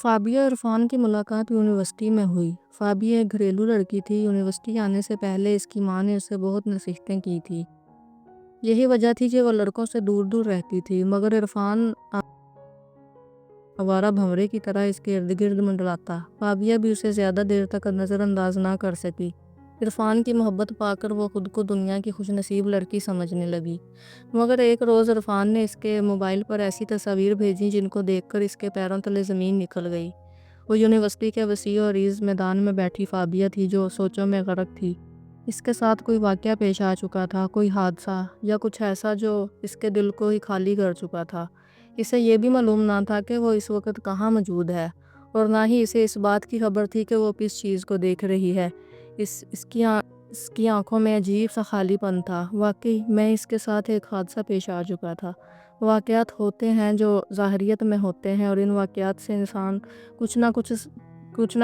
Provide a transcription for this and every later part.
فابیہ اور عرفان کی ملاقات یونیورسٹی میں ہوئی۔ فابیہ ایک گھریلو لڑکی تھی۔ یونیورسٹی آنے سے پہلے اس کی ماں نے اسے بہت نصیحتیں کی تھی۔ یہی وجہ تھی کہ وہ لڑکوں سے دور دور رہتی تھی، مگر عرفان آوارہ بھنورے کی طرح اس کے ارد گرد منڈلاتا۔ فابیہ بھی اسے زیادہ دیر تک نظر انداز نہ کر سکی۔ عرفان کی محبت پا کر وہ خود کو دنیا کی خوش نصیب لڑکی سمجھنے لگی۔ مگر ایک روز عرفان نے اس کے موبائل پر ایسی تصاویر بھیجیں جن کو دیکھ کر اس کے پیروں تلے زمین نکل گئی۔ وہ یونیورسٹی کے وسیع و عریض میدان میں بیٹھی فابیہ تھی جو سوچوں میں غرق تھی۔ اس کے ساتھ کوئی واقعہ پیش آ چکا تھا، کوئی حادثہ یا کچھ ایسا جو اس کے دل کو ہی خالی کر چکا تھا۔ اسے یہ بھی معلوم نہ تھا کہ وہ اس وقت کہاں موجود ہے، اور نہ ہی اسے اس بات کی خبر تھی کہ وہ کس چیز کو دیکھ رہی ہے۔ اس کی آنکھوں میں عجیب سا خالی پن تھا۔ واقعی میں اس کے ساتھ ایک حادثہ پیش آ چکا تھا۔ واقعات ہوتے ہیں جو ظاہریت میں ہوتے ہیں، اور ان واقعات سے انسان کچھ نہ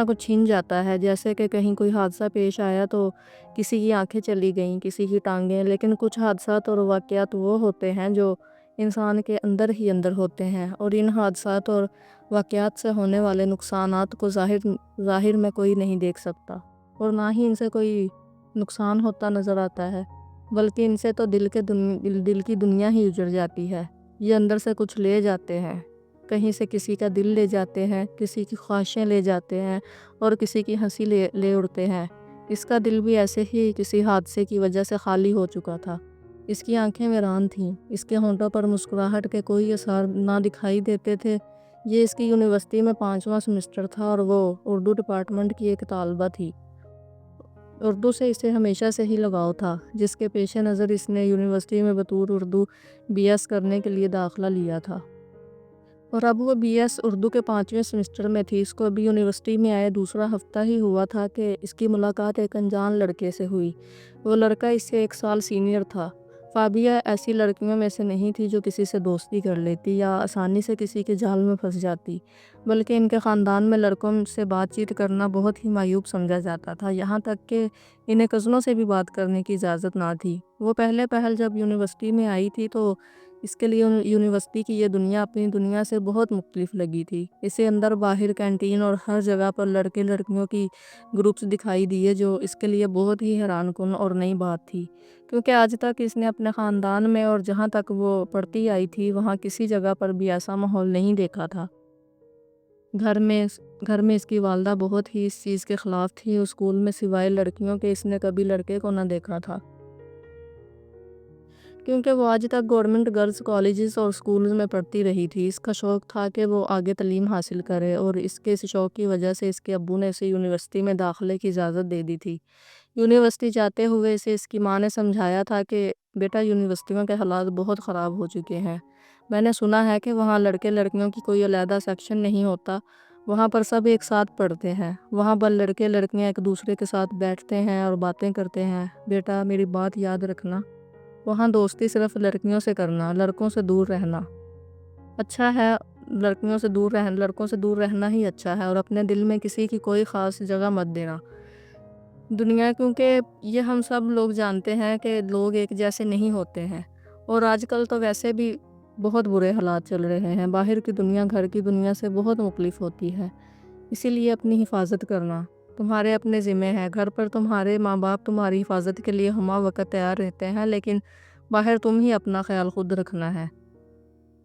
کچھ چھین جاتا ہے۔ جیسے کہ کہیں کوئی حادثہ پیش آیا تو کسی کی آنکھیں چلی گئیں، کسی کی ٹانگیں، لیکن کچھ حادثات اور واقعات وہ ہوتے ہیں جو انسان کے اندر ہی اندر ہوتے ہیں، اور ان حادثات اور واقعات سے ہونے والے نقصانات کو ظاہر میں کوئی نہیں دیکھ سکتا، اور نہ ہی ان سے کوئی نقصان ہوتا نظر آتا ہے، بلکہ ان سے تو دل کی دنیا ہی اجڑ جاتی ہے۔ یہ اندر سے کچھ لے جاتے ہیں، کہیں سے کسی کا دل لے جاتے ہیں، کسی کی خواہشیں لے جاتے ہیں، اور کسی کی ہنسی لے اڑتے ہیں۔ اس کا دل بھی ایسے ہی کسی حادثے کی وجہ سے خالی ہو چکا تھا۔ اس کی آنکھیں ویران تھیں، اس کے ہونٹوں پر مسکراہٹ کے کوئی اثار نہ دکھائی دیتے تھے۔ یہ اس کی یونیورسٹی میں 5واں سمسٹر تھا، اور وہ اردو ڈپارٹمنٹ کی ایک طالبہ تھی۔ اردو سے اسے ہمیشہ سے ہی لگاؤ تھا، جس کے پیش نظر اس نے یونیورسٹی میں بطور اردو BS کرنے کے لیے داخلہ لیا تھا، اور اب وہ BS اردو کے 5ویں سمسٹر میں تھی۔ اس کو ابھی یونیورسٹی میں آئے دوسرا ہفتہ ہی ہوا تھا کہ اس کی ملاقات ایک انجان لڑکے سے ہوئی۔ وہ لڑکا اس سے 1 سال سینئر تھا۔ فابیہ ایسی لڑکیوں میں سے نہیں تھی جو کسی سے دوستی کر لیتی یا آسانی سے کسی کے جال میں پھنس جاتی، بلکہ ان کے خاندان میں لڑکوں سے بات چیت کرنا بہت ہی معیوب سمجھا جاتا تھا، یہاں تک کہ انہیں کزنوں سے بھی بات کرنے کی اجازت نہ تھی۔ وہ پہل جب یونیورسٹی میں آئی تھی تو اس کے لیے یونیورسٹی کی یہ دنیا اپنی دنیا سے بہت مختلف لگی تھی۔ اسے اندر باہر کینٹین اور ہر جگہ پر لڑکے لڑکیوں کی گروپس دکھائی دیے، جو اس کے لیے بہت ہی حیران کن اور نئی بات تھی، کیونکہ آج تک اس نے اپنے خاندان میں اور جہاں تک وہ پڑھتی آئی تھی وہاں کسی جگہ پر بھی ایسا ماحول نہیں دیکھا تھا۔ گھر میں اس کی والدہ بہت ہی اس چیز کے خلاف تھی، اور اسکول میں سوائے لڑکیوں کے اس نے کبھی لڑکے کو نہ دیکھا تھا، کیونکہ وہ آج تک گورنمنٹ گرلز کالجز اور اسکولز میں پڑھتی رہی تھی۔ اس کا شوق تھا کہ وہ آگے تعلیم حاصل کرے، اور اس کے شوق کی وجہ سے اس کے ابو نے اسے یونیورسٹی میں داخلے کی اجازت دے دی تھی۔ یونیورسٹی جاتے ہوئے اسے اس کی ماں نے سمجھایا تھا کہ بیٹا، یونیورسٹیوں کے حالات بہت خراب ہو چکے ہیں۔ میں نے سنا ہے کہ وہاں لڑکے لڑکیوں کی کوئی علیحدہ سیکشن نہیں ہوتا، وہاں پر سب ایک ساتھ پڑھتے ہیں، وہاں پر لڑکے لڑکیاں ایک دوسرے کے ساتھ بیٹھتے ہیں اور باتیں کرتے ہیں۔ بیٹا، میری بات یاد رکھنا، وہاں دوستی صرف لڑکیوں سے کرنا، لڑکوں سے دور رہنا اچھا ہے، لڑکوں سے دور رہنا ہی اچھا ہے، اور اپنے دل میں کسی کی کوئی خاص جگہ مت دینا۔ دنیا، کیونکہ یہ ہم سب لوگ جانتے ہیں کہ لوگ ایک جیسے نہیں ہوتے ہیں، اور آج کل تو ویسے بھی بہت برے حالات چل رہے ہیں۔ باہر کی دنیا گھر کی دنیا سے بہت مختلف ہوتی ہے، اسی لیے اپنی حفاظت کرنا تمہارے اپنے ذمہ ہے۔ گھر پر تمہارے ماں باپ تمہاری حفاظت کے لیے ہمہ وقت تیار رہتے ہیں، لیکن باہر تم ہی اپنا خیال خود رکھنا ہے۔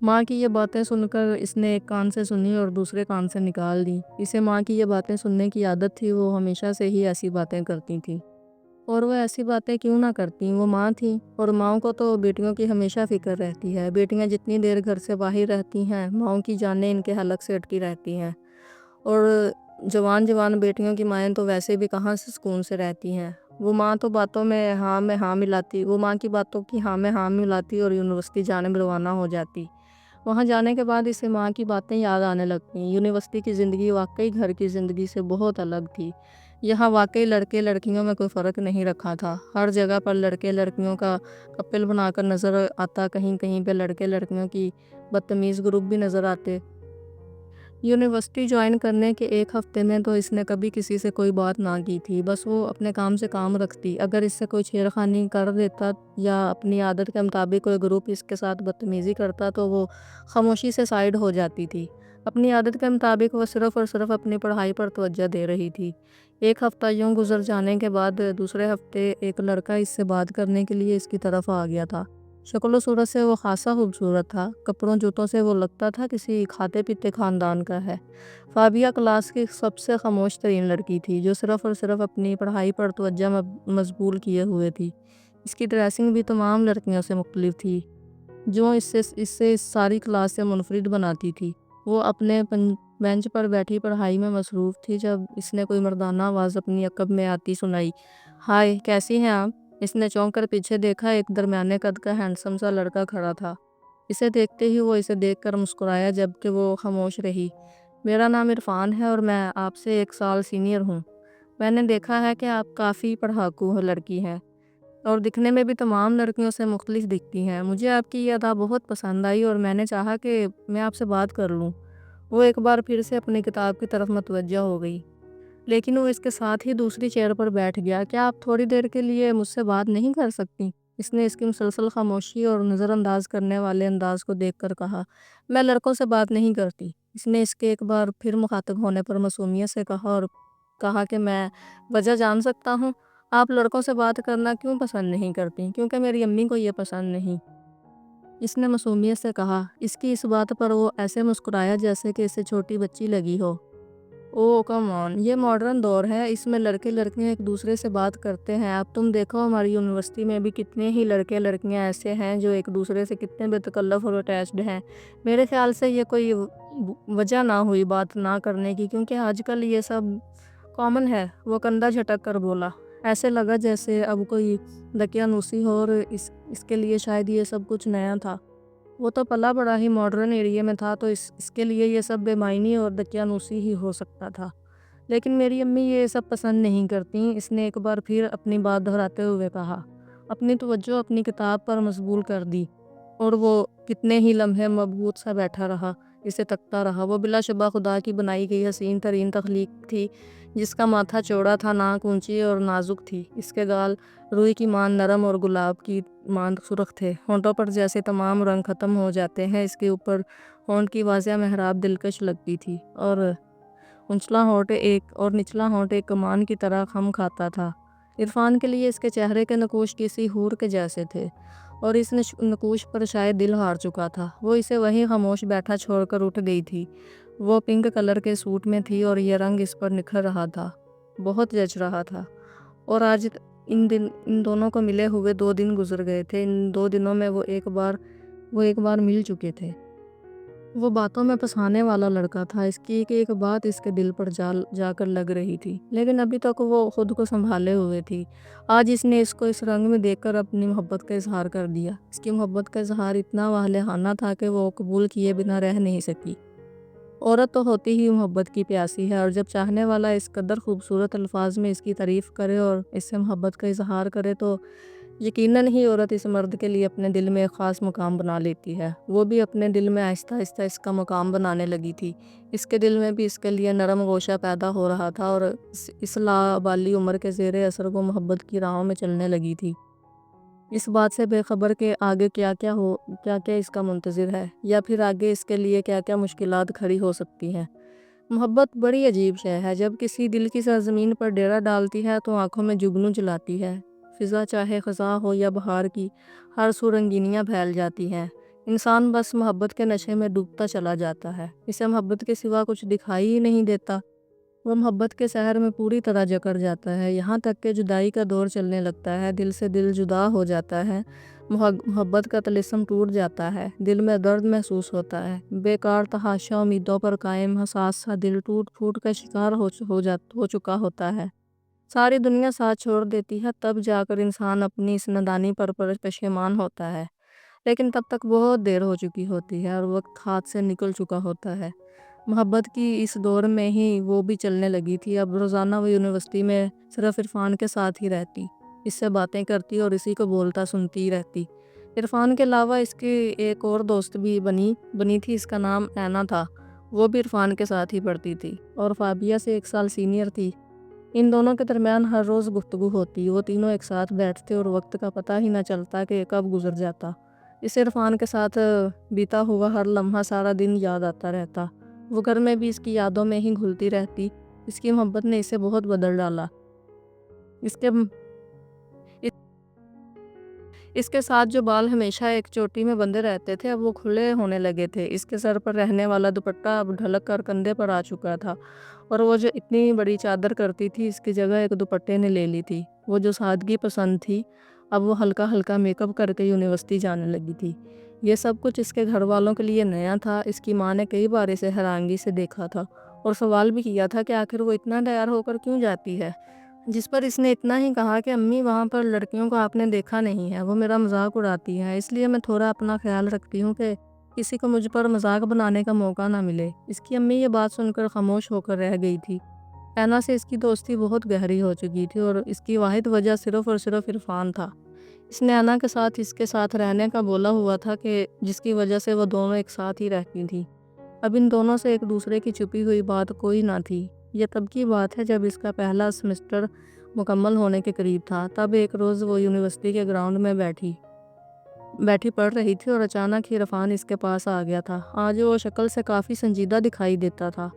ماں کی یہ باتیں سن کر اس نے ایک کان سے سنی اور دوسرے کان سے نکال دی۔ اسے ماں کی یہ باتیں سننے کی عادت تھی، وہ ہمیشہ سے ہی ایسی باتیں کرتی تھی، اور وہ ایسی باتیں کیوں نہ کرتی، وہ ماں تھیں، اور ماؤں کو تو بیٹیوں کی ہمیشہ فکر رہتی ہے۔ بیٹیاں جتنی دیر گھر سے باہر رہتی ہیں، ماؤں کی جانیں ان کے حلق سے اٹکی رہتی ہیں، اور جوان بیٹیوں کی مائیں تو ویسے بھی کہاں سے سکون سے رہتی ہیں۔ وہ ماں تو باتوں میں ہاں ملاتی، وہ ماں کی باتوں کی ہاں میں ہاں ملاتی اور یونیورسٹی جانے روانہ ہو جاتی۔ وہاں جانے کے بعد اسے ماں کی باتیں یاد آنے لگتی۔ یونیورسٹی کی زندگی واقعی گھر کی زندگی سے بہت الگ تھی۔ یہاں واقعی لڑکے لڑکیوں میں کوئی فرق نہیں رکھا تھا، ہر جگہ پر لڑکے لڑکیوں کا کپل بنا کر نظر آتا، کہیں کہیں پہ لڑکے لڑکیوں کی بدتمیز گروپ بھی نظر آتے۔ یونیورسٹی جوائن کرنے کے 1 ہفتے میں تو اس نے کبھی کسی سے کوئی بات نہ کی تھی، بس وہ اپنے کام سے کام رکھتی۔ اگر اس سے کوئی چھیڑخانی کر دیتا یا اپنی عادت کے مطابق کوئی گروپ اس کے ساتھ بدتمیزی کرتا تو وہ خاموشی سے سائیڈ ہو جاتی تھی، اپنی عادت کے مطابق وہ صرف اور صرف اپنی پڑھائی پر توجہ دے رہی تھی۔ ایک ہفتہ یوں گزر جانے کے بعد دوسرے ہفتے ایک لڑکا اس سے بات کرنے کے لیے اس کی طرف آ گیا تھا۔ شکل و صورت سے وہ خاصا خوبصورت تھا، کپڑوں جوتوں سے وہ لگتا تھا کسی کھاتے پیتے خاندان کا ہے۔ فابیہ کلاس کی سب سے خاموش ترین لڑکی تھی، جو صرف اور صرف اپنی پڑھائی پر توجہ مشغول کیے ہوئے تھی۔ اس کی ڈریسنگ بھی تمام لڑکیوں سے مختلف تھی، جو اس سے ساری کلاس سے منفرد بناتی تھی۔ وہ اپنے بینچ پر بیٹھی پڑھائی میں مصروف تھی جب اس نے کوئی مردانہ آواز اپنی عقب میں آتی سنائی۔ ہائے، کیسی ہیں آپ؟ اس نے چونک کر پیچھے دیکھا، ایک درمیانے قد کا ہینڈسم سا لڑکا کھڑا تھا۔ اسے دیکھتے ہی وہ اسے دیکھ کر مسکرایا جبکہ وہ خاموش رہی۔ میرا نام عرفان ہے اور میں آپ سے 1 سال سینئر ہوں۔ میں نے دیکھا ہے کہ آپ کافی پڑھاکو لڑکی ہیں اور دکھنے میں بھی تمام لڑکیوں سے مختلف دکھتی ہیں۔ مجھے آپ کی یہ ادا بہت پسند آئی اور میں نے چاہا کہ میں آپ سے بات کر لوں۔ وہ ایک بار پھر سے اپنی کتاب کی طرف متوجہ ہو گئی، لیکن وہ اس کے ساتھ ہی دوسری چیئر پر بیٹھ گیا۔ کیا آپ تھوڑی دیر کے لیے مجھ سے بات نہیں کر سکتی؟ اس نے اس کی مسلسل خاموشی اور نظر انداز کرنے والے انداز کو دیکھ کر کہا۔ میں لڑکوں سے بات نہیں کرتی، اس نے اس کے ایک بار پھر مخاطب ہونے پر معصومیت سے کہا اور کہا کہ میں وجہ جان سکتا ہوں؟ آپ لڑکوں سے بات کرنا کیوں پسند نہیں کرتی؟ کیونکہ میری امی کو یہ پسند نہیں، اس نے معصومیت سے کہا۔ اس کی اس بات پر وہ ایسے مسکرایا جیسے کہ اسے چھوٹی بچی لگی ہو۔ او کم آن، یہ ماڈرن دور ہے، اس میں لڑکے لڑکیاں ایک دوسرے سے بات کرتے ہیں۔ اب تم دیکھو ہماری یونیورسٹی میں بھی کتنے ہی لڑکے لڑکیاں ایسے ہیں جو ایک دوسرے سے کتنے بے تکلف اور اٹیچڈ ہیں۔ میرے خیال سے یہ کوئی وجہ نہ ہوئی بات نہ کرنے کی، کیونکہ آج کل یہ سب کامن ہے۔ وہ کندھا جھٹک کر بولا، ایسے لگا جیسے اب کوئی دقیانوسی ہو اور اس کے لیے شاید یہ سب کچھ نیا تھا۔ وہ تو پلا بڑا ہی ماڈرن ایریے میں تھا، تو اس کے لیے یہ سب بے معنی اور دقیانوسی ہی ہو سکتا تھا۔ لیکن میری امی یہ سب پسند نہیں کرتی، اس نے ایک بار پھر اپنی بات دہراتے ہوئے کہا۔ اپنی توجہ اپنی کتاب پر مشغول کر دی اور وہ کتنے ہی لمحے مبہوت سا بیٹھا رہا، اسے تکتا رہا۔ وہ بلا شبہ خدا کی بنائی گئی حسین ترین تخلیق تھی، جس کا ماتھا چوڑا تھا، ناک اونچی اور نازک تھی، اس کے گال روئی کی مانند نرم اور گلاب کی مانند سرخ تھے، ہونٹوں پر جیسے تمام رنگ ختم ہو جاتے ہیں۔ اس کے اوپر ہونٹ کی واضح محراب دلکش لگتی تھی اور نچلا ہونٹ ایک کمان کی طرح خم کھاتا تھا۔ عرفان کے لیے اس کے چہرے کے نقوش کسی حور کے جیسے تھے اور اس نقوش پر شاید دل ہار چکا تھا۔ وہ اسے وہیں خاموش بیٹھا چھوڑ کر اٹھ گئی تھی۔ وہ پنک کلر کے سوٹ میں تھی اور یہ رنگ اس پر نکھر رہا تھا، بہت جچ رہا تھا۔ اور آج ان دونوں کو ملے ہوئے 2 دن گزر گئے تھے۔ ان 2 دنوں میں وہ ایک بار مل چکے تھے۔ وہ باتوں میں پھنسانے والا لڑکا تھا، اس کی ایک بات اس کے دل پر جا کر لگ رہی تھی، لیکن ابھی تک وہ خود کو سنبھالے ہوئے تھی۔ آج اس نے اس کو اس رنگ میں دیکھ کر اپنی محبت کا اظہار کر دیا۔ اس کی محبت کا اظہار اتنا والہانہ تھا کہ وہ قبول کیے بنا رہ نہیں سکی۔ عورت تو ہوتی ہی محبت کی پیاسی ہے، اور جب چاہنے والا اس قدر خوبصورت الفاظ میں اس کی تعریف کرے اور اس سے محبت کا اظہار کرے تو یقیناً ہی عورت اس مرد کے لیے اپنے دل میں ایک خاص مقام بنا لیتی ہے۔ وہ بھی اپنے دل میں آہستہ آہستہ اس کا مقام بنانے لگی تھی۔ اس کے دل میں بھی اس کے لیے نرم گوشہ پیدا ہو رہا تھا اور اس لاابالی عمر کے زیر اثر وہ محبت کی راہوں میں چلنے لگی تھی، اس بات سے بے خبر کہ آگے کیا اس کا منتظر ہے، یا پھر آگے اس کے لیے کیا مشکلات کھڑی ہو سکتی ہیں۔ محبت بڑی عجیب شے ہے، جب کسی دل کی سرزمین پر ڈیرا ڈالتی ہے تو آنکھوں میں جگنو جلاتی ہے۔ فضا چاہے خزاں ہو یا بہار کی، ہر سو رنگینیاں پھیل جاتی ہیں۔ انسان بس محبت کے نشے میں ڈوبتا چلا جاتا ہے، اسے محبت کے سوا کچھ دکھائی ہی نہیں دیتا۔ وہ محبت کے سحر میں پوری طرح جکڑ جاتا ہے، یہاں تک کہ جدائی کا دور چلنے لگتا ہے، دل سے دل جدا ہو جاتا ہے، محبت کا طلسم ٹوٹ جاتا ہے، دل میں درد محسوس ہوتا ہے، بیکار تحاشا امیدوں پر قائم حساس سا دل ٹوٹ پھوٹ کا شکار ہو چکا ہوتا ہے۔ ساری دنیا ساتھ چھوڑ دیتی ہے، تب جا کر انسان اپنی اس نادانی پر پشیمان ہوتا ہے، لیکن تب تک بہت دیر ہو چکی ہوتی ہے اور وقت ہاتھ سے نکل چکا ہوتا ہے۔ محبت کی اس دور میں ہی وہ بھی چلنے لگی تھی۔ اب روزانہ وہ یونیورسٹی میں صرف عرفان کے ساتھ ہی رہتی، اس سے باتیں کرتی اور اسی کو بولتا سنتی رہتی۔ عرفان کے علاوہ اس کی ایک اور دوست بھی بنی تھی، اس کا نام اینا تھا، وہ بھی عرفان کے ساتھ ہی پڑھتی تھی اور فابیہ سے 1 سال سینئر تھی۔ ان دونوں کے درمیان ہر روز گفتگو ہوتی، وہ تینوں ایک ساتھ بیٹھتے اور وقت کا پتہ ہی نہ چلتا کہ کب گزر جاتا۔ اسے عرفان کے ساتھ بیتا ہوا ہر لمحہ سارا دن یاد آتا رہتا۔ وہ گھر میں بھی اس کی یادوں میں ہی گھلتی رہتی۔ اس کی محبت نے اسے بہت بدل ڈالا۔ اس کے اس کے ساتھ جو بال ہمیشہ ایک چوٹی میں بندھے رہتے تھے اب وہ کھلے ہونے لگے تھے۔ اس کے سر پر رہنے والا دوپٹہ اب ڈھلک کر کندھے پر آ چکا تھا، اور وہ جو اتنی بڑی چادر کرتی تھی اس کی جگہ ایک دوپٹے نے لے لی تھی۔ وہ جو سادگی پسند تھی اب وہ ہلکا ہلکا میک اپ کر کے یونیورسٹی جانے لگی تھی۔ یہ سب کچھ اس کے گھر والوں کے لیے نیا تھا۔ اس کی ماں نے کئی بار اسے حیرانگی سے دیکھا تھا اور سوال بھی کیا تھا کہ آخر وہ اتنا تیار ہو کر کیوں جاتی ہے، جس پر اس نے اتنا ہی کہا کہ امی وہاں پر لڑکیوں کو آپ نے دیکھا نہیں ہے، وہ میرا مذاق اڑاتی ہیں، اس لیے میں تھوڑا اپنا خیال رکھتی ہوں کہ کسی کو مجھ پر مذاق بنانے کا موقع نہ ملے۔ اس کی امی یہ بات سن کر خاموش ہو کر رہ گئی تھی۔ اینا سے اس کی دوستی بہت گہری ہو چکی تھی اور اس کی واحد وجہ صرف اور صرف عرفان تھا۔ اس نے اینا کے ساتھ رہنے کا بولا ہوا تھا کہ جس کی وجہ سے وہ دونوں ایک ساتھ ہی رہتی تھی۔ اب ان دونوں سے ایک دوسرے کی چھپی ہوئی بات کوئی نہ تھی۔ یہ تب کی بات ہے جب اس کا پہلا سمسٹر مکمل ہونے کے قریب تھا۔ تب ایک روز وہ یونیورسٹی کے گراؤنڈ میں بیٹھی پڑھ رہی تھی اور اچانک ہی عرفان اس کے پاس آ گیا تھا۔ آج وہ شکل سے کافی سنجیدہ دکھائی دیتا تھا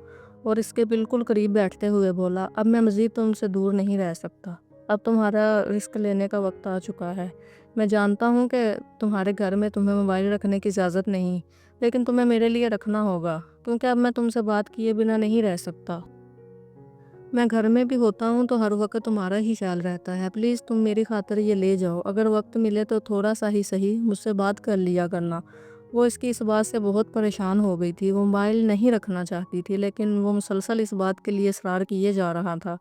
اور اس کے بالکل قریب بیٹھتے ہوئے بولا، اب میں مزید تم سے دور نہیں رہ سکتا۔ اب تمہارا رسک لینے کا وقت آ چکا ہے۔ میں جانتا ہوں کہ تمہارے گھر میں تمہیں موبائل رکھنے کی اجازت نہیں، لیکن تمہیں میرے لیے رکھنا ہوگا، کیونکہ اب میں تم سے بات کیے بنا نہیں رہ سکتا۔ میں گھر میں بھی ہوتا ہوں تو ہر وقت تمہارا ہی خیال رہتا ہے۔ پلیز تم میری خاطر یہ لے جاؤ۔ اگر وقت ملے تو تھوڑا سا ہی صحیح مجھ سے بات کر لیا کرنا۔ وہ اس کی اس بات سے بہت پریشان ہو گئی تھی۔ وہ موبائل نہیں رکھنا چاہتی تھی، لیکن وہ مسلسل اس بات کے لیے اصرار کیے جا رہا تھا۔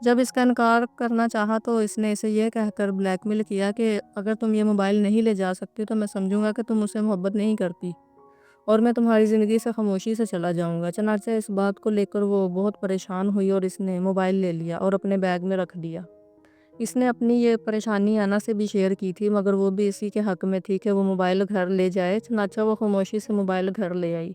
جب اس کا انکار کرنا چاہا تو اس نے اسے یہ کہہ کر بلیک میل کیا کہ اگر تم یہ موبائل نہیں لے جا سکتی تو میں سمجھوں گا کہ تم مجھ سے محبت نہیں کرتی اور میں تمہاری زندگی سے خاموشی سے چلا جاؤں گا۔ چنانچہ اس بات کو لے کر وہ بہت پریشان ہوئی اور اس نے موبائل لے لیا اور اپنے بیگ میں رکھ دیا۔ اس نے اپنی یہ پریشانی اینا سے بھی شیئر کی تھی، مگر وہ بھی اسی کے حق میں تھی کہ وہ موبائل گھر لے جائے۔ چنانچہ وہ خاموشی سے موبائل گھر لے آئی۔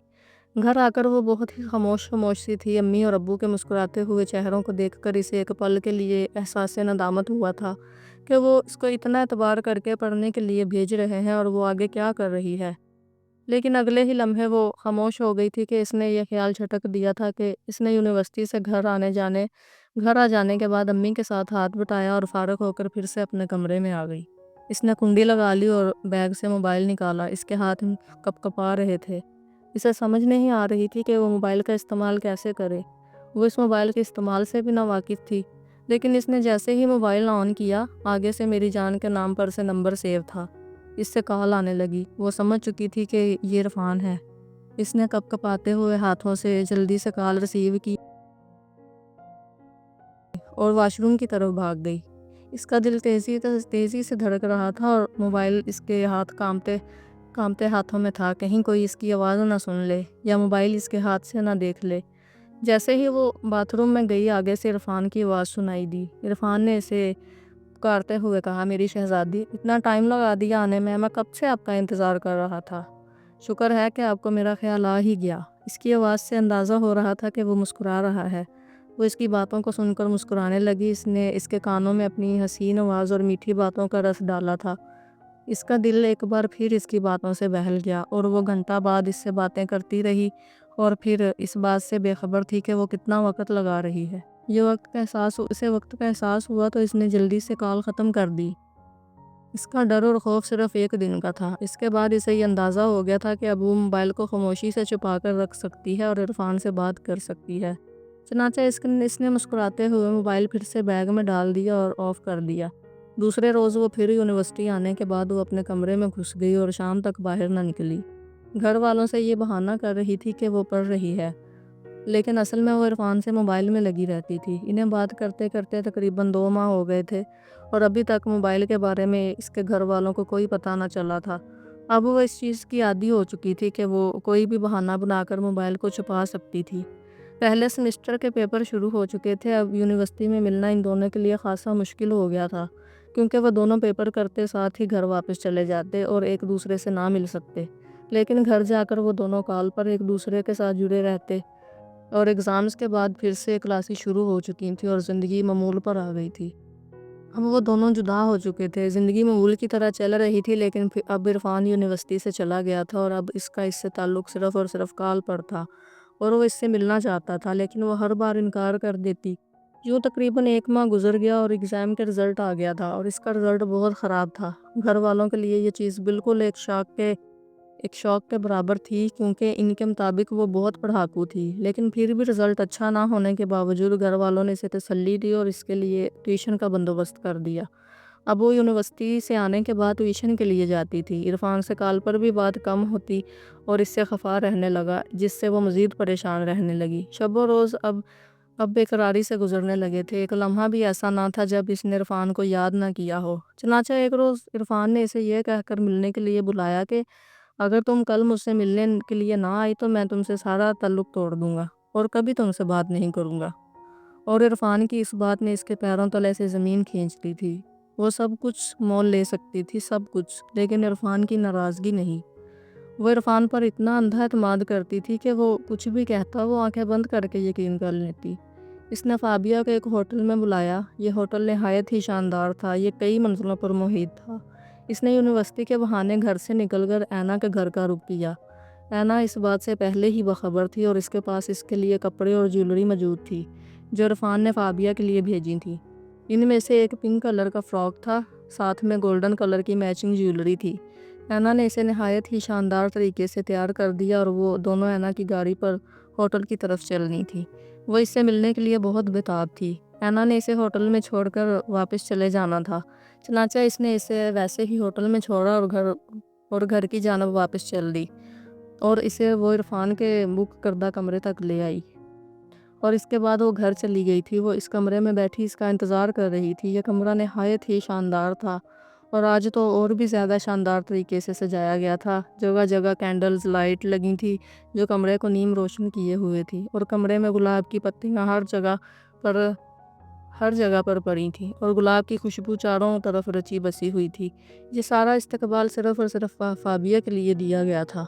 گھر آ کر وہ بہت ہی خاموش سی تھی۔ امی اور ابو کے مسکراتے ہوئے چہروں کو دیکھ کر اسے ایک پل کے لیے احساس ندامت ہوا تھا کہ وہ اس کو اتنا اعتبار کر کے پڑھنے کے لیے بھیج رہے ہیں اور وہ آگے کیا کر رہی ہے۔ لیکن اگلے ہی لمحے وہ خاموش ہو گئی تھی کہ اس نے یہ خیال چھٹک دیا تھا کہ اس نے یونیورسٹی سے گھر آ جانے کے بعد امی کے ساتھ ہاتھ بٹایا اور فارغ ہو کر پھر سے اپنے کمرے میں آ گئی۔ اس نے کنڈی لگا لی اور بیگ سے موبائل نکالا۔ اس کے ہاتھ کپ کپا رہے تھے۔ اسے سمجھ نہیں آ رہی تھی کہ وہ موبائل کا استعمال کیسے کرے۔ وہ اس موبائل کے استعمال سے بھی ناواقف تھی، لیکن اس نے جیسے ہی موبائل آن کیا آگے سے میری جان کے نام پر سے نمبر سیو تھا۔ اس سے کال آنے لگی۔ وہ سمجھ چکی تھی کہ یہ عرفان ہے۔ اس نے کپ کپاتے ہوئے ہاتھوں سے جلدی سے کال ریسیو کی اور واش روم کی طرف بھاگ گئی۔ اس کا دل تیزی سے دھڑک رہا تھا اور موبائل اس کے کانپتے ہاتھوں میں تھا، کہیں کوئی اس کی آواز نہ سن لے یا موبائل اس کے ہاتھ سے نہ دیکھ لے۔ جیسے ہی وہ باتھ روم میں گئی آگے سے عرفان کی آواز سنائی دی۔ عرفان نے اسے پکارتے ہوئے کہا، میری شہزادی، اتنا ٹائم لگا دیا آنے میں کب سے آپ کا انتظار کر رہا تھا۔ شکر ہے کہ آپ کو میرا خیال آ ہی گیا۔ اس کی آواز سے اندازہ ہو رہا تھا کہ وہ مسکرا رہا ہے۔ وہ اس کی باتوں کو سن کر مسکرانے لگی۔ اس نے اس کے کانوں میں اپنی حسین آواز اور میٹھی باتوں کا رس ڈالا تھا۔ اس کا دل ایک بار پھر اس کی باتوں سے بہل گیا اور وہ گھنٹہ بعد اس سے باتیں کرتی رہی اور پھر اس بات سے بے خبر تھی کہ وہ کتنا وقت لگا رہی ہے۔ اسے وقت کا احساس ہوا تو اس نے جلدی سے کال ختم کر دی۔ اس کا ڈر اور خوف صرف ایک دن کا تھا۔ اس کے بعد اسے یہ اندازہ ہو گیا تھا کہ اب وہ موبائل کو خاموشی سے چھپا کر رکھ سکتی ہے اور عرفان سے بات کر سکتی ہے۔ چنانچہ اس نے مسکراتے ہوئے موبائل پھر سے بیگ میں ڈال دیا اور آف کر دیا۔ دوسرے روز وہ پھر یونیورسٹی آنے کے بعد وہ اپنے کمرے میں گھس گئی اور شام تک باہر نہ نکلی۔ گھر والوں سے یہ بہانہ کر رہی تھی کہ وہ پڑھ رہی ہے، لیکن اصل میں وہ عرفان سے موبائل میں لگی رہتی تھی۔ انہیں بات کرتے کرتے تقریباً 2 ماہ ہو گئے تھے اور ابھی تک موبائل کے بارے میں اس کے گھر والوں کو کوئی پتہ نہ چلا تھا۔ اب وہ اس چیز کی عادی ہو چکی تھی کہ وہ کوئی بھی بہانہ بنا کر موبائل کو چھپا سکتی تھی۔ پہلے سمسٹر کے پیپر شروع ہو چکے تھے۔ اب یونیورسٹی میں ملنا ان دونوں کے لیے خاصا مشکل ہو گیا تھا، کیونکہ وہ دونوں پیپر کرتے ساتھ ہی گھر واپس چلے جاتے اور ایک دوسرے سے نہ مل سکتے۔ لیکن گھر جا کر وہ دونوں کال پر ایک دوسرے کے ساتھ جڑے رہتے اور ایگزامز کے بعد پھر سے کلاسیں شروع ہو چکی تھیں اور زندگی معمول پر آ گئی تھی۔ اب وہ دونوں جدا ہو چکے تھے۔ زندگی معمول کی طرح چل رہی تھی، لیکن اب عرفان یونیورسٹی سے چلا گیا تھا اور اب اس کا اس سے تعلق صرف اور صرف کال پر تھا اور وہ اس سے ملنا چاہتا تھا، لیکن وہ ہر بار انکار کر دیتی۔ یوں تقریباً 1 ماہ گزر گیا اور ایگزام کے رزلٹ آ گیا تھا، اور اس کا رزلٹ بہت خراب تھا۔ گھر والوں کے لیے یہ چیز بالکل ایک شوق کے برابر تھی، کیونکہ ان کے مطابق وہ بہت پڑھاکو تھی۔ لیکن پھر بھی رزلٹ اچھا نہ ہونے کے باوجود گھر والوں نے اسے تسلی دی اور اس کے لیے ٹیوشن کا بندوبست کر دیا۔ اب وہ یونیورسٹی سے آنے کے بعد ٹیوشن کے لیے جاتی تھی۔ عرفان سے کال پر بھی بات کم ہوتی اور اس سے خفا رہنے لگا، جس سے وہ مزید پریشان رہنے لگی۔ شب و روز اب بے قراری سے گزرنے لگے تھے۔ ایک لمحہ بھی ایسا نہ تھا جب اس نے عرفان کو یاد نہ کیا ہو۔ چنانچہ ایک روز عرفان نے اسے یہ کہہ کر ملنے کے لیے بلایا کہ اگر تم کل مجھ سے ملنے کے لیے نہ آئی تو میں تم سے سارا تعلق توڑ دوں گا اور کبھی تم سے بات نہیں کروں گا۔ اور عرفان کی اس بات نے اس کے پیروں تلے سے زمین کھینچ لی تھی۔ وہ سب کچھ مول لے سکتی تھی، سب کچھ، لیکن عرفان کی ناراضگی نہیں۔ وہ عرفان پر اتنا اندھا اعتماد کرتی تھی کہ وہ کچھ بھی کہتا وہ آنکھیں بند کر کے یقین کر لیتی۔ اس نے فابیہ کو ایک ہوٹل میں بلایا۔ یہ ہوٹل نہایت ہی شاندار تھا، یہ کئی منزلوں پر محیط تھا۔ اس نے یونیورسٹی کے بہانے گھر سے نکل کر اینا کے گھر کا رخ کیا۔ اینا اس بات سے پہلے ہی باخبر تھی اور اس کے پاس اس کے لیے کپڑے اور جیولری موجود تھی جو عرفان نے فابیہ کے لیے بھیجی تھی۔ ان میں سے ایک پنک کلر کا فراک تھا، ساتھ میں گولڈن کلر کی میچنگ جیولری تھی۔ اینا نے اسے نہایت ہی شاندار طریقے سے تیار کر دیا اور وہ دونوں اینا کی گاڑی پر ہوٹل کی طرف چلنی تھی۔ وہ اس سے ملنے کے لیے بہت بےتاب تھی۔ اینا نے اسے ہوٹل میں چھوڑ کر واپس چلے جانا تھا، چنانچہ اس نے اسے ویسے ہی ہوٹل میں چھوڑا اور گھر کی جانب واپس چل دی اور اسے وہ عرفان کے بک کردہ کمرے تک لے آئی۔ اور اس کے بعد وہ گھر چلی گئی تھی۔ وہ اس کمرے میں بیٹھی اس کا انتظار کر رہی تھی۔ یہ کمرہ نہایت ہی شاندار تھا اور آج تو اور بھی زیادہ شاندار طریقے سے سجایا گیا تھا۔ جگہ جگہ کینڈلز لائٹ لگی تھی جو کمرے کو نیم روشن کیے ہوئے تھی، اور کمرے میں گلاب کی پتیاں ہر جگہ پر پڑی تھیں اور گلاب کی خوشبو چاروں طرف رچی بسی ہوئی تھی۔ یہ سارا استقبال صرف اور صرف فابیہ کے لیے دیا گیا تھا۔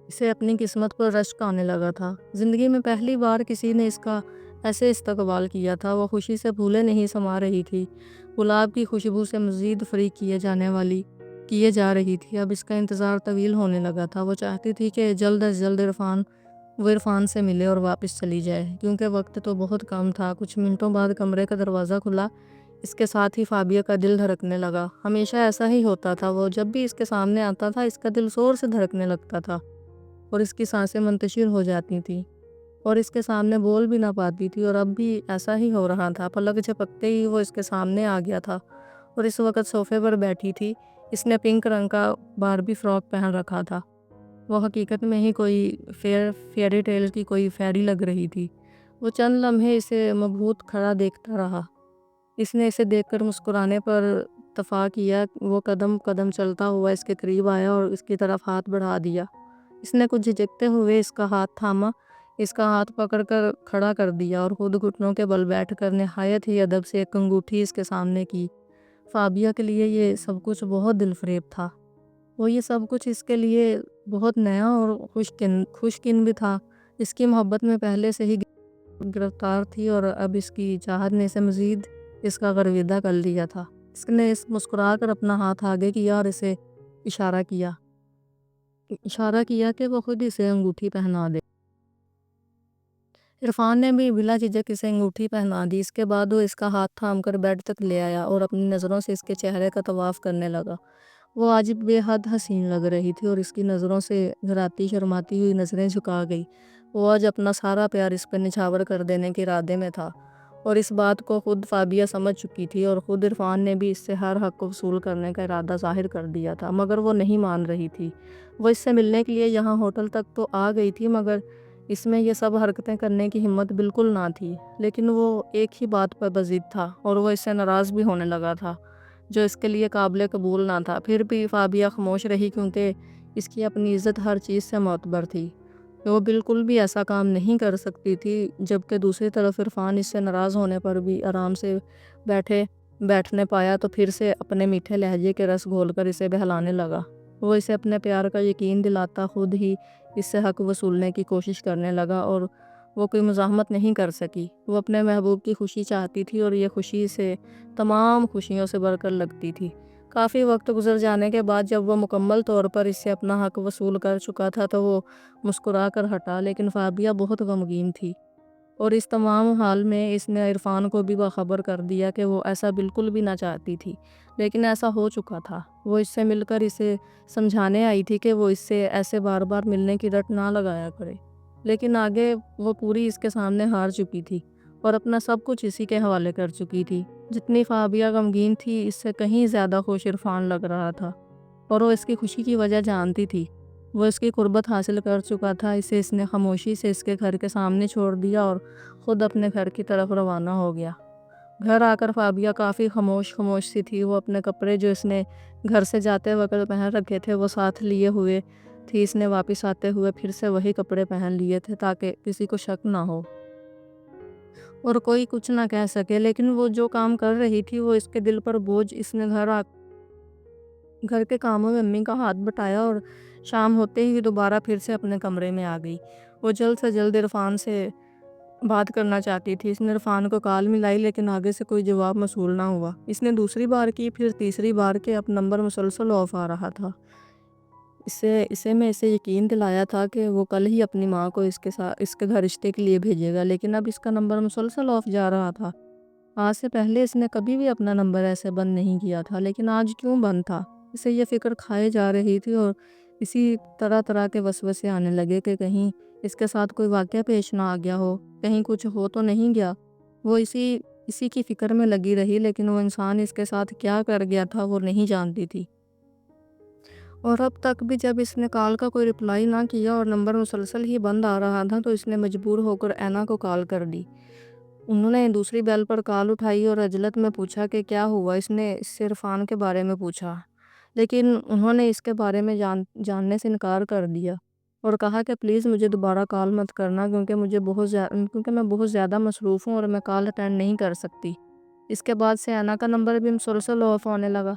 اسے اپنی قسمت پر رشک آنے لگا تھا۔ زندگی میں پہلی بار کسی نے اس کا ایسے استقبال کیا تھا۔ وہ خوشی سے پھولے نہیں سما رہی تھی۔ گلاب کی خوشبو سے مزید فریق کیے جا رہی تھی۔ اب اس کا انتظار طویل ہونے لگا تھا۔ وہ چاہتی تھی کہ جلد از جلد عرفان سے ملے اور واپس چلی جائے، کیونکہ وقت تو بہت کم تھا۔ کچھ منٹوں بعد کمرے کا دروازہ کھلا۔ اس کے ساتھ ہی فابیہ کا دل دھڑکنے لگا۔ ہمیشہ ایسا ہی ہوتا تھا، وہ جب بھی اس کے سامنے آتا تھا اس کا دل زور سے دھڑکنے لگتا تھا اور اس کی سانسیں منتشر ہو جاتی تھیں اور اس کے سامنے بول بھی نہ پاتی تھی، اور اب بھی ایسا ہی ہو رہا تھا۔ پلک جھپکتے ہی وہ اس کے سامنے آ گیا تھا اور اس وقت صوفے پر بیٹھی تھی۔ اس نے پنک رنگ کا باربی فراک پہن رکھا تھا۔ وہ حقیقت میں ہی کوئی فیئری ٹیل کی کوئی فیری لگ رہی تھی۔ وہ چند لمحے اسے مبہوت کھڑا دیکھتا رہا۔ اس نے اسے دیکھ کر مسکرانے پر اتفاق کیا۔ وہ قدم قدم چلتا ہوا اس کے قریب آیا اور اس کی طرف ہاتھ بڑھا دیا۔ اس نے کچھ جھجکتے ہوئے اس کا ہاتھ تھاما، اس کا ہاتھ پکڑ کر کھڑا کر دیا اور خود گھٹنوں کے بل بیٹھ کر نہایت ہی ادب سے ایک انگوٹھی اس کے سامنے کی۔ فابیہ کے لیے یہ سب کچھ بہت دل فریب تھا۔ وہ یہ سب کچھ اس کے لیے بہت نیا اور خوشکن بھی تھا۔ اس کی محبت میں پہلے سے ہی گرفتار تھی اور اب اس کی چاہت نے اسے مزید اس کا غرویدہ کر دیا تھا۔ اس نے مسکرا کر اپنا ہاتھ آگے کیا اور اسے اشارہ کیا کہ وہ خود اسے انگوٹھی پہنا دے۔ عرفان نے بھی بلا جھجک اسے انگوٹھی پہنا دی۔ اس کے بعد وہ اس کا ہاتھ تھام کر بیڈ تک لے آیا اور اپنی نظروں سے اس کے چہرے کا طواف کرنے لگا۔ وہ آج بے حد حسین لگ رہی تھی اور اس کی نظروں سے گھراتی شرماتی ہوئی نظریں جھکا گئی۔ وہ آج اپنا سارا پیار اس پر نچھاور کر دینے کے ارادے میں تھا، اور اس بات کو خود فابیہ سمجھ چکی تھی اور خود عرفان نے بھی اس سے ہر حق کو وصول کرنے کا ارادہ ظاہر کر دیا تھا، مگر وہ نہیں مان رہی تھی۔ وہ اس سے ملنے کے لیے یہاں ہوٹل تک تو آ گئی تھی، مگر اس میں یہ سب حرکتیں کرنے کی ہمت بالکل نہ تھی۔ لیکن وہ ایک ہی بات پر بضد تھا اور وہ اس سے ناراض بھی ہونے لگا تھا، جو اس کے لیے قابل قبول نہ تھا۔ پھر بھی فابیہ خاموش رہی، کیونکہ اس کی اپنی عزت ہر چیز سے معتبر تھی۔ وہ بالکل بھی ایسا کام نہیں کر سکتی تھی، جبکہ دوسری طرف عرفان اس سے ناراض ہونے پر بھی آرام سے بیٹھنے پایا تو پھر سے اپنے میٹھے لہجے کے رس گھول کر اسے بہلانے لگا۔ وہ اسے اپنے پیار کا یقین دلاتا خود ہی اس سے حق وصولنے کی کوشش کرنے لگا، اور وہ کوئی مزاحمت نہیں کر سکی۔ وہ اپنے محبوب کی خوشی چاہتی تھی اور یہ خوشی سے تمام خوشیوں سے بڑھ کر لگتی تھی۔ کافی وقت گزر جانے کے بعد جب وہ مکمل طور پر اس سے اپنا حق وصول کر چکا تھا تو وہ مسکرا کر ہٹا، لیکن فابیہ بہت غمگین تھی، اور اس تمام حال میں اس نے عرفان کو بھی باخبر کر دیا کہ وہ ایسا بالکل بھی نہ چاہتی تھی، لیکن ایسا ہو چکا تھا۔ وہ اس سے مل کر اسے سمجھانے آئی تھی کہ وہ اس سے ایسے بار بار ملنے کی رٹ نہ لگایا کرے، لیکن آگے وہ پوری اس کے سامنے ہار چکی تھی اور اپنا سب کچھ اسی کے حوالے کر چکی تھی۔ جتنی فابیہ غمگین تھی، اس سے کہیں زیادہ خوش عرفان لگ رہا تھا، اور وہ اس کی خوشی کی وجہ جانتی تھی۔ وہ اس کی قربت حاصل کر چکا تھا، اسے اس نے خاموشی سے اس کے گھر کے سامنے چھوڑ دیا اور خود اپنے گھر کی طرف روانہ ہو گیا۔ گھر آ کر فابیہ کافی خاموش سی تھی۔ وہ اپنے کپڑے جو اس نے گھر سے جاتے وقت پہن رکھے تھے وہ ساتھ لیے ہوئے تھی۔ اس نے واپس آتے ہوئے پھر سے وہی کپڑے پہن لیے تھے تاکہ کسی کو شک نہ ہو اور کوئی کچھ نہ کہہ سکے، لیکن وہ جو کام کر رہی تھی وہ اس کے دل پر بوجھ۔ اس نے گھر کے کاموں میں امی کا ہاتھ بٹایا اور شام ہوتے ہی دوبارہ پھر سے اپنے کمرے میں آ گئی۔ وہ جلد سے جلد عرفان سے بات کرنا چاہتی تھی۔ اس نے عرفان کو کال ملائی، لیکن آگے سے کوئی جواب موصول نہ ہوا۔ اس نے دوسری بار کی، پھر تیسری بار کہ اب نمبر مسلسل آف آ رہا تھا۔ اسے یقین دلایا تھا کہ وہ کل ہی اپنی ماں کو اس کے گھر رشتے کے لیے بھیجے گا، لیکن اب اس کا نمبر مسلسل آف جا رہا تھا۔ آج سے پہلے اس نے کبھی بھی اپنا نمبر ایسے بند نہیں کیا تھا، لیکن آج کیوں بند تھا؟ اسے یہ فکر کھائے جا رہی تھی اور اسی طرح کے وسوسے آنے لگے کہ کہیں اس کے ساتھ کوئی واقعہ پیش نہ آ گیا ہو، کہیں کچھ ہو تو نہیں گیا۔ وہ اسی کی فکر میں لگی رہی، لیکن وہ انسان اس کے ساتھ کیا کر گیا تھا وہ نہیں جانتی تھی۔ اور اب تک بھی جب اس نے کال کا کوئی رپلائی نہ کیا اور نمبر مسلسل ہی بند آ رہا تھا تو اس نے مجبور ہو کر اینا کو کال کر دی۔ انہوں نے دوسری بیل پر کال اٹھائی اور عجلت میں پوچھا کہ کیا ہوا۔ اس نے اس سے عرفان کے بارے میں پوچھا، لیکن انہوں نے اس کے بارے میں جاننے سے انکار کر دیا اور کہا کہ پلیز مجھے دوبارہ کال مت کرنا کیونکہ میں بہت زیادہ مصروف ہوں اور میں کال اٹینڈ نہیں کر سکتی۔ اس کے بعد سے اینا کا نمبر بھی مسلسل آف ہونے لگا۔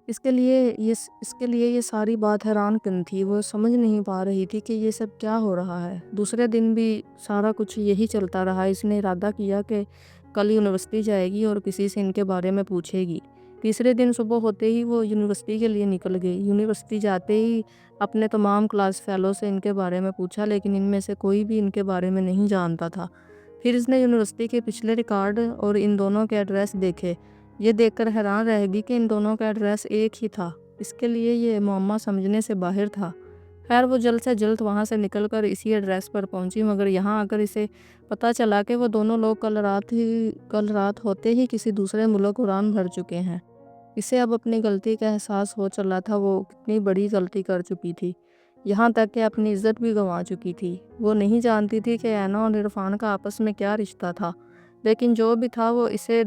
اس کے لیے یہ ساری بات حیران کن تھی۔ وہ سمجھ نہیں پا رہی تھی کہ یہ سب کیا ہو رہا ہے۔ دوسرے دن بھی سارا کچھ یہی چلتا رہا۔ اس نے ارادہ کیا کہ کل یونیورسٹی جائے گی اور کسی سے ان کے بارے میں پوچھے گی۔ تیسرے دن صبح ہوتے ہی وہ یونیورسٹی کے لیے نکل گئی۔ یونیورسٹی جاتے ہی اپنے تمام کلاس فیلو سے ان کے بارے میں پوچھا، لیکن ان میں سے کوئی بھی ان کے بارے میں نہیں جانتا تھا۔ پھر اس نے یونیورسٹی کے پچھلے ریکارڈ اور ان دونوں کے ایڈریس دیکھے۔ یہ دیکھ کر حیران رہ گئی کہ ان دونوں کا ایڈریس ایک ہی تھا۔ اس کے لیے یہ معمہ سمجھنے سے باہر تھا۔ خیر وہ جلد سے جلد وہاں سے نکل کر اسی ایڈریس پر پہنچی، مگر یہاں آ کر اسے پتہ چلا کہ وہ دونوں لوگ کل رات ہوتے ہی کسی دوسرے ملک اڑان بھر چکے ہیں۔ اسے اب اپنی غلطی کا احساس ہو چلا تھا۔ وہ کتنی بڑی غلطی کر چکی تھی، یہاں تک کہ اپنی عزت بھی گنوا چکی تھی۔ وہ نہیں جانتی تھی کہ اینا اور عرفان کا آپس میں کیا رشتہ تھا، لیکن جو بھی تھا وہ اسے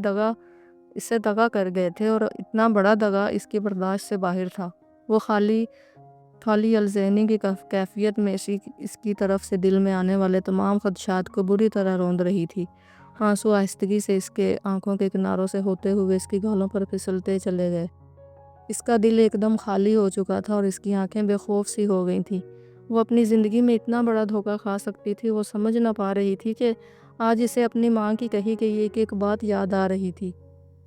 دغا کر گئے تھے، اور اتنا بڑا دغا اس کی برداشت سے باہر تھا۔ وہ خالی الذہنی کی کیفیت میں اس کی طرف سے دل میں آنے والے تمام خدشات کو بری طرح روند رہی تھی۔ آنسو آہستگی سے اس کے آنکھوں کے کناروں سے ہوتے ہوئے اس کی گالوں پر پھسلتے چلے گئے۔ اس کا دل ایک دم خالی ہو چکا تھا اور اس کی آنکھیں بے خوف سی ہو گئی تھیں۔ وہ اپنی زندگی میں اتنا بڑا دھوکہ کھا سکتی تھی۔ وہ سمجھ نہ پا رہی تھی کہ آج اسے اپنی ماں کی کہی گئی ایک بات یاد آ رہی تھی۔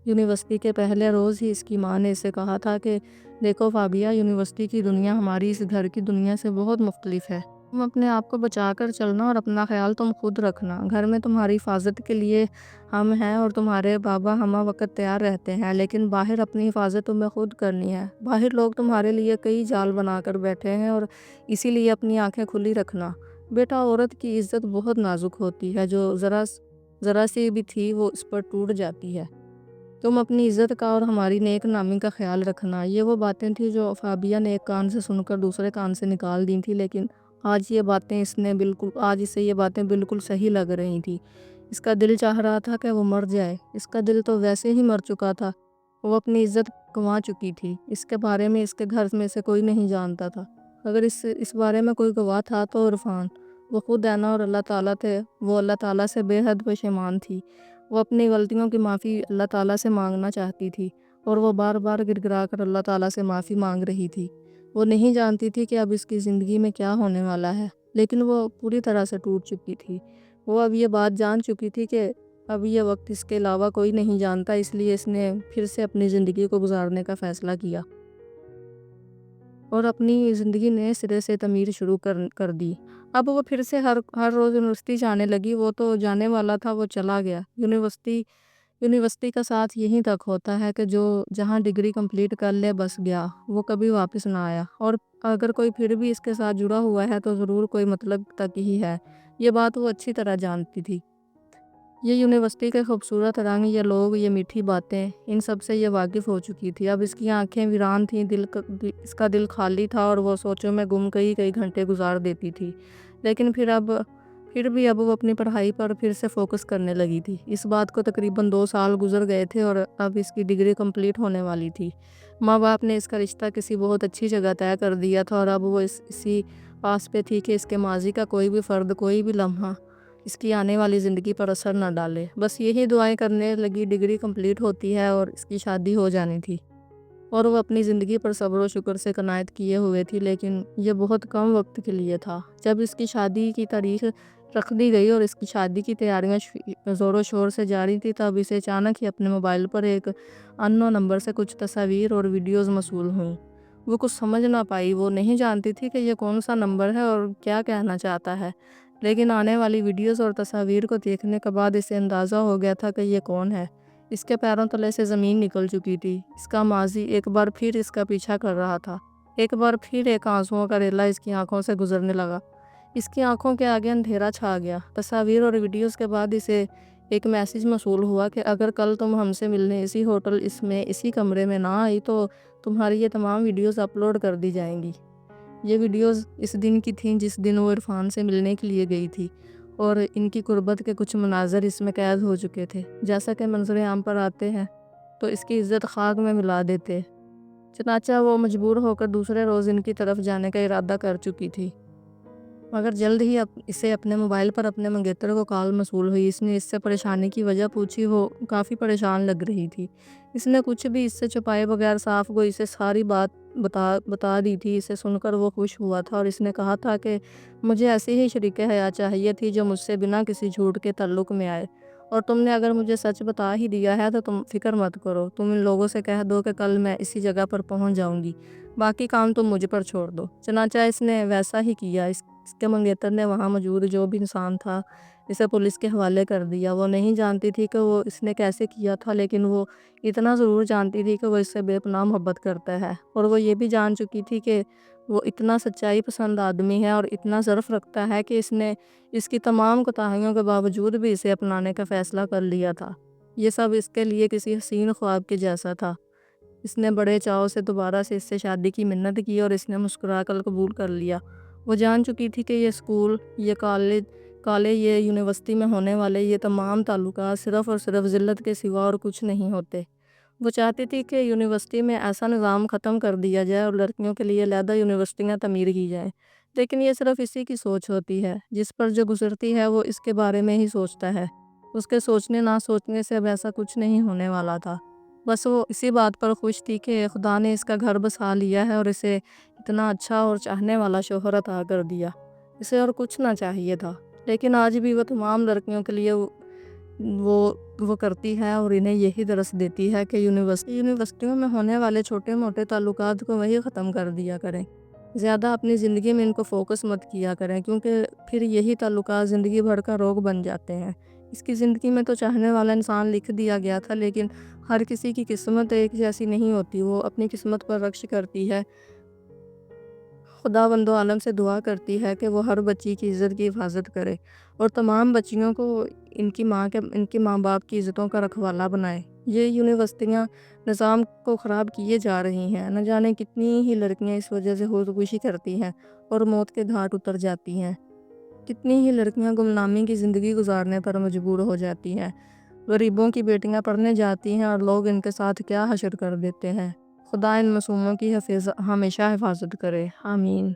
یونیورسٹی کے پہلے روز ہی اس کی ماں نے اسے کہا تھا کہ دیکھو فابیہ، یونیورسٹی کی دنیا ہماری اس گھر کی دنیا سے بہت مختلف ہے۔ تم اپنے آپ کو بچا کر چلنا اور اپنا خیال تم خود رکھنا۔ گھر میں تمہاری حفاظت کے لیے ہم ہیں اور تمہارے بابا ہمہ وقت تیار رہتے ہیں، لیکن باہر اپنی حفاظت تمہیں خود کرنی ہے۔ باہر لوگ تمہارے لیے کئی جال بنا کر بیٹھے ہیں اور اسی لیے اپنی آنکھیں کھلی رکھنا۔ بیٹا، عورت کی عزت بہت نازک ہوتی ہے، جو ذرا سی بھی تھی وہ اس پر ٹوٹ جاتی ہے۔ تم اپنی عزت کا اور ہماری نیک نامی کا خیال رکھنا۔ یہ وہ باتیں تھیں جو فابیہ نے ایک کان سے سن کر دوسرے کان سے نکال دی تھی، لیکن آج اسے یہ باتیں بالکل صحیح لگ رہی تھیں۔ اس کا دل چاہ رہا تھا کہ وہ مر جائے۔ اس کا دل تو ویسے ہی مر چکا تھا۔ وہ اپنی عزت گنوا چکی تھی۔ اس کے بارے میں اس کے گھر میں سے کوئی نہیں جانتا تھا۔ اگر اس بارے میں کوئی گواہ تھا تو عرفان۔ وہ خود اینا اور اللہ تعالیٰ تھے۔ وہ اللہ تعالیٰ سے بے حد پشیمان تھی۔ وہ اپنی غلطیوں کی معافی اللہ تعالیٰ سے مانگنا چاہتی تھی، اور وہ بار بار گر گرا کر اللہ تعالیٰ سے معافی مانگ رہی تھی۔ وہ نہیں جانتی تھی کہ اب اس کی زندگی میں کیا ہونے والا ہے، لیکن وہ پوری طرح سے ٹوٹ چکی تھی۔ وہ اب یہ بات جان چکی تھی کہ اب یہ وقت اس کے علاوہ کوئی نہیں جانتا، اس لیے اس نے پھر سے اپنی زندگی کو گزارنے کا فیصلہ کیا اور اپنی زندگی نئے سرے سے تعمیر شروع کر دی۔ اب وہ پھر سے ہر روز یونیورسٹی جانے لگی۔ وہ تو جانے والا تھا، وہ چلا گیا۔ یونیورسٹی کا ساتھ یہیں تک ہوتا ہے کہ جو جہاں ڈگری کمپلیٹ کر لے بس گیا، وہ کبھی واپس نہ آیا، اور اگر کوئی پھر بھی اس کے ساتھ جڑا ہوا ہے تو ضرور کوئی مطلب تک ہی ہے۔ یہ بات وہ اچھی طرح جانتی تھی۔ یہ یونیورسٹی کے خوبصورت رنگ، یہ لوگ، یہ میٹھی باتیں، ان سب سے یہ واقف ہو چکی تھی۔ اب اس کی آنکھیں ویران تھیں، اس کا دل خالی تھا اور وہ سوچوں میں گم کئی گھنٹے گزار دیتی تھی۔ لیکن پھر بھی اب وہ اپنی پڑھائی پر پھر سے فوکس کرنے لگی تھی۔ اس بات کو تقریباً 2 سال گزر گئے تھے اور اب اس کی ڈگری کمپلیٹ ہونے والی تھی۔ ماں باپ نے اس کا رشتہ کسی بہت اچھی جگہ طے کر دیا تھا اور اب وہ اسی پاس پہ تھی کہ اس کے ماضی کا کوئی بھی فرد، کوئی بھی لمحہ اس کی آنے والی زندگی پر اثر نہ ڈالے۔ بس یہی دعائیں کرنے لگی۔ ڈگری کمپلیٹ ہوتی ہے اور اس کی شادی ہو جانی تھی، اور وہ اپنی زندگی پر صبر و شکر سے قناعت کیے ہوئے تھی، لیکن یہ بہت کم وقت کے لیے تھا۔ جب اس کی شادی کی تاریخ رکھ دی گئی اور اس کی شادی کی تیاریاں زور و شور سے جاری تھی، تب اسے اچانک ہی اپنے موبائل پر ایک اننون نمبر سے کچھ تصاویر اور ویڈیوز موصول ہوئیں۔ وہ کچھ سمجھ نہ پائی۔ وہ نہیں جانتی تھی کہ یہ کون سا نمبر ہے اور کیا کہنا چاہتا ہے، لیکن آنے والی ویڈیوز اور تصاویر کو دیکھنے کے بعد اسے اندازہ ہو گیا تھا کہ یہ کون ہے۔ اس کے پیروں تلے سے زمین نکل چکی تھی۔ اس کا ماضی ایک بار پھر اس کا پیچھا کر رہا تھا۔ ایک بار پھر ایک آنسوؤں کا ریلا اس کی آنکھوں سے گزرنے لگا۔ اس کی آنکھوں کے آگے اندھیرا چھا گیا۔ تصاویر اور ویڈیوز کے بعد اسے ایک میسیج موصول ہوا کہ اگر کل تم ہم سے ملنے اسی ہوٹل اسی کمرے میں نہ آئی تو تمہاری یہ تمام ویڈیوز اپلوڈ کر دی جائیں گی۔ یہ ویڈیوز اس دن کی تھیں جس دن وہ عرفان سے ملنے کے لیے گئی تھی، اور ان کی قربت کے کچھ مناظر اس میں قید ہو چکے تھے۔ جیسا کہ منظر عام پر آتے ہیں تو اس کی عزت خاک میں ملا دیتے۔ چنانچہ وہ مجبور ہو کر دوسرے روز ان کی طرف جانے کا ارادہ کر چکی تھی، مگر جلد ہی اسے اپنے موبائل پر اپنے منگیتر کو کال موصول ہوئی۔ اس نے اس سے پریشانی کی وجہ پوچھی۔ وہ کافی پریشان لگ رہی تھی۔ اس نے کچھ بھی اس سے چھپائے بغیر صاف گوئی سے ساری بات بتا دی تھی۔ اسے سن کر وہ خوش ہوا تھا اور اس نے کہا تھا کہ مجھے ایسی ہی شریک حیات چاہیے تھی جو مجھ سے بنا کسی جھوٹ کے تعلق میں آئے، اور تم نے اگر مجھے سچ بتا ہی دیا ہے تو تم فکر مت کرو۔ تم ان لوگوں سے کہہ دو کہ کل میں اسی جگہ پر پہنچ جاؤں گی، باقی کام تم مجھ پر چھوڑ دو۔ چنانچہ اس نے ویسا ہی کیا۔ اس کے منگیتر نے وہاں موجود جو بھی انسان تھا اسے پولیس کے حوالے کر دیا۔ وہ نہیں جانتی تھی کہ وہ اس نے کیسے کیا تھا، لیکن وہ اتنا ضرور جانتی تھی کہ وہ اس سے بے پناہ محبت کرتا ہے، اور وہ یہ بھی جان چکی تھی کہ وہ اتنا سچائی پسند آدمی ہے اور اتنا ظرف رکھتا ہے کہ اس نے اس کی تمام کوتاہیوں کے باوجود بھی اسے اپنانے کا فیصلہ کر لیا تھا۔ یہ سب اس کے لیے کسی حسین خواب کے جیسا تھا۔ اس نے بڑے چاؤ سے دوبارہ سے اس سے شادی کی منت کی اور اس نے مسکرا کر قبول کر لیا۔ وہ جان چکی تھی کہ یہ اسکول، یہ کالج، یہ یونیورسٹی میں ہونے والے یہ تمام تعلقات صرف اور صرف ذلت کے سوا اور کچھ نہیں ہوتے۔ وہ چاہتی تھی کہ یونیورسٹی میں ایسا نظام ختم کر دیا جائے اور لڑکیوں کے لیے علیحدہ یونیورسٹیاں تعمیر کی جائیں، لیکن یہ صرف اسی کی سوچ ہوتی ہے۔ جس پر جو گزرتی ہے وہ اس کے بارے میں ہی سوچتا ہے۔ اس کے سوچنے نہ سوچنے سے اب ایسا کچھ نہیں ہونے والا تھا۔ بس وہ اسی بات پر خوش تھی کہ خدا نے اس کا گھر بسا لیا ہے اور اسے اتنا اچھا اور چاہنے والا شوہر عطا کر دیا۔ اسے اور کچھ نہ چاہیے تھا، لیکن آج بھی وہ تمام لڑکیوں کے لیے وہ کرتی ہے اور انہیں یہی درس دیتی ہے کہ یونیورسٹیوں میں ہونے والے چھوٹے موٹے تعلقات کو وہی ختم کر دیا کریں۔ زیادہ اپنی زندگی میں ان کو فوکس مت کیا کریں، کیونکہ پھر یہی تعلقات زندگی بھر کا روگ بن جاتے ہیں۔ اس کی زندگی میں تو چاہنے والا انسان لکھ دیا گیا تھا، لیکن ہر کسی کی قسمت ایک جیسی نہیں ہوتی۔ وہ اپنی قسمت پر رکش کرتی ہے۔ خداوند عالم سے دعا کرتی ہے کہ وہ ہر بچی کی عزت کی حفاظت کرے اور تمام بچیوں کو ان کی ماں باپ کی عزتوں کا رکھوالا بنائے۔ یہ یونیورسٹیاں نظام کو خراب کیے جا رہی ہیں۔ نہ جانے کتنی ہی لڑکیاں اس وجہ سے خودکشی کرتی ہیں اور موت کے گھاٹ اتر جاتی ہیں۔ کتنی ہی لڑکیاں گمنامی کی زندگی گزارنے پر مجبور ہو جاتی ہیں۔ غریبوں کی بیٹیاں پڑھنے جاتی ہیں اور لوگ ان کے ساتھ کیا حشر کر دیتے ہیں۔ خدا ان معصوموں کی ہمیشہ حفاظت کرے، آمین۔